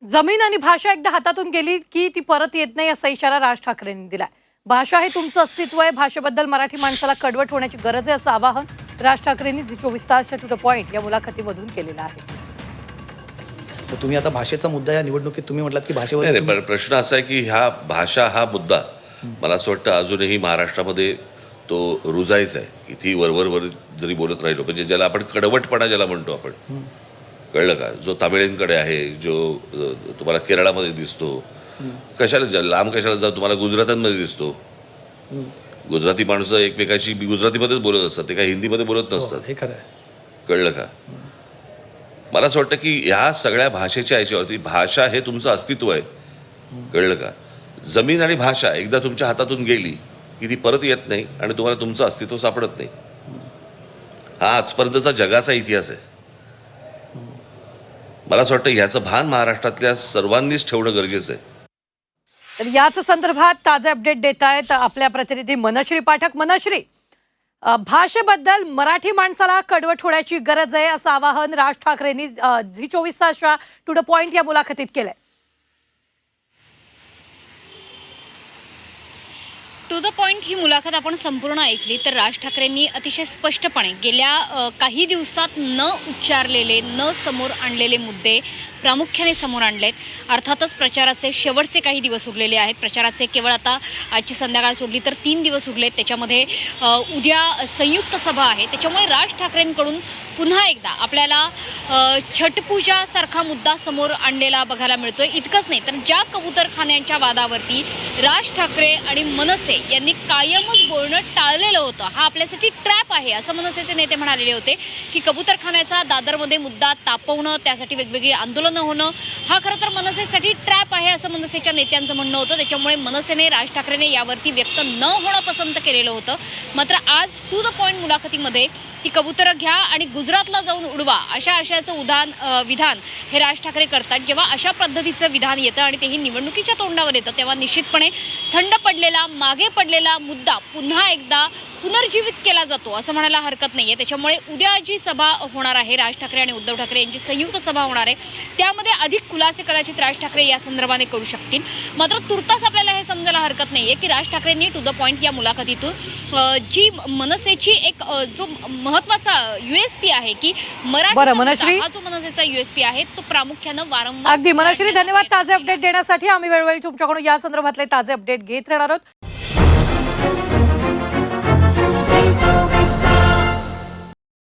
जमीन आणि भाषा एकदा हातातून गेली की ती परत येत नाही असा इशारा राज ठाकरेंनी दिलाय। भाषा हे तुमचं अस्तित्व आहे, भाषेबद्दल मराठी माणसाला कडवट होण्याची गरज आहे असं आवाहन राज ठाकरेंनी 24 तासच्या टू द पॉइंट या मुलाखतीमधून केलेलं आहे। तर तुम्ही आता भाषेचा मुद्दा या निवडणुकीत तुम्ही म्हटलात की भाषेवर नाही पण प्रश्न असा आहे की ह्या भाषा हा मुद्दा मला असं वाटतं अजूनही महाराष्ट्रामध्ये तो रुजायचा आहे। किती वरवर जरी बोलत राहिलो म्हणजे ज्याला आपण कडवटपणा ज्याला म्हणतो आपण, कळलं का, जो तामिळींकडे आहे, जो तुम्हाला केरळामध्ये दिसतो, कशाला लांब कशाला जाऊ, तुम्हाला गुजरातांमध्ये दिसतो। गुजराती माणसं एकमेकाशी गुजरातीमध्येच बोलत असतात, ते काही हिंदीमध्ये बोलत नसतात। हे खरं आहे, कळलं का। मला असं वाटतं की ह्या सगळ्या भाषेच्या याच्यावरती भाषा हे तुमचं अस्तित्व आहे, कळलं का। जमीन आणि भाषा एकदा तुमच्या हातातून गेली की ती परत येत नाही आणि तुम्हाला तुमचं अस्तित्व सापडत नाही। हा आजपर्यंतचा जगाचा इतिहास आहे। मला असं वाटतं ह्याचं भान महाराष्ट्रातल्या सर्वांनीच ठेवणं गरजेचं आहे। तर याच संदर्भात ताजे अपडेट देत आहेत आपल्या प्रतिनिधी मनश्री पाठक। मनश्री, भाषेबद्दल मराठी माणसाला कडवट होण्याची गरज आहे असं आवाहन राज ठाकरेंनी 24 तासच्या टू द पॉइंट या मुलाखतीत केलंय। टू द पॉइंट ही मुलाखत आपण संपूर्ण ऐकली तर राज ठाकरेंनी अतिशय स्पष्टपणे गेल्या काही दिवसात न उच्चारलेले, न समोर आणलेले मुद्दे प्रामुख्याने समोर आणलेत। अर्थातच प्रचाराचे शेवटचे काही दिवस उरलेले आहेत। प्रचाराचे केवळ आता आजची संध्याकाळ सोडली तर 3 दिवस उरलेत। त्याच्यामध्ये उद्या संयुक्त सभा आहे। त्याच्यामुळे राज ठाकरेंकडून पुन्हा एकदा आपल्याला छटपूजासारखा मुद्दा समोर आणलेला बघायला मिळतोय। इतकंच नाही तर ज्या कबूतरखान्यांच्या वादावरती राज ठाकरे आणि मनसे यांनी कायमच बोलणं टाळलेलं होतं, हा आपल्यासाठी ट्रॅप आहे असं मनसेचे नेते म्हणालेले होते की कबूतरखान्याचा दादरमध्ये मुद्दा तापवणं, त्यासाठी वेगवेगळी आंदोलन होणं हा खरं तर मनसेसाठी ट्रॅप आहे असं मनसेच्या नेत्यांचं म्हणणं होतं। त्याच्यामुळे मनसेने, राज ठाकरेने यावरती व्यक्त न होणं पसंत केलेलं होतं। मात्र आज टू द पॉइंट मुलाखतीमध्ये ती कबूतरं घ्या आणि गुजरातला जाऊन उडवा अशा आशयाचं विधान हे राज ठाकरे करतात। जेव्हा अशा पद्धतीचं विधान येतं आणि तेही निवडणुकीच्या तोंडावर येतं तेव्हा निश्चितपणे थंड पडलेला, मागे पडलेला मुद्दा पुन्हा एकदा पुनर्जीवित केला जातो असं म्हणायला हरकत नाहीये। त्याच्यामुळे उद्या जी सभा होणार आहे, राज ठाकरे आणि उद्धव ठाकरे यांची संयुक्त सभा होणार आहे, त्यामध्ये अधिक खुलासे कदाचित राज ठाकरे या संदर्भाने करू शकतील। मात्र तुर्तास आपल्याला हे समजायला हरकत नाहीये की राज ठाकरेंनी टू द पॉइंट या मुलाखतीतून जी मनसेची एक जो महत्वाचा USP आहे की मराठी हा जो मनसेचा USP आहे तो प्रामुख्यानं वारंवार अगदी मनश्री, धन्यवाद ताजे अपडेट देण्यासाठी। आम्ही वेळोवेळी तुमच्याकडून या संदर्भातले ताजे अपडेट घेत राहणार आहोत।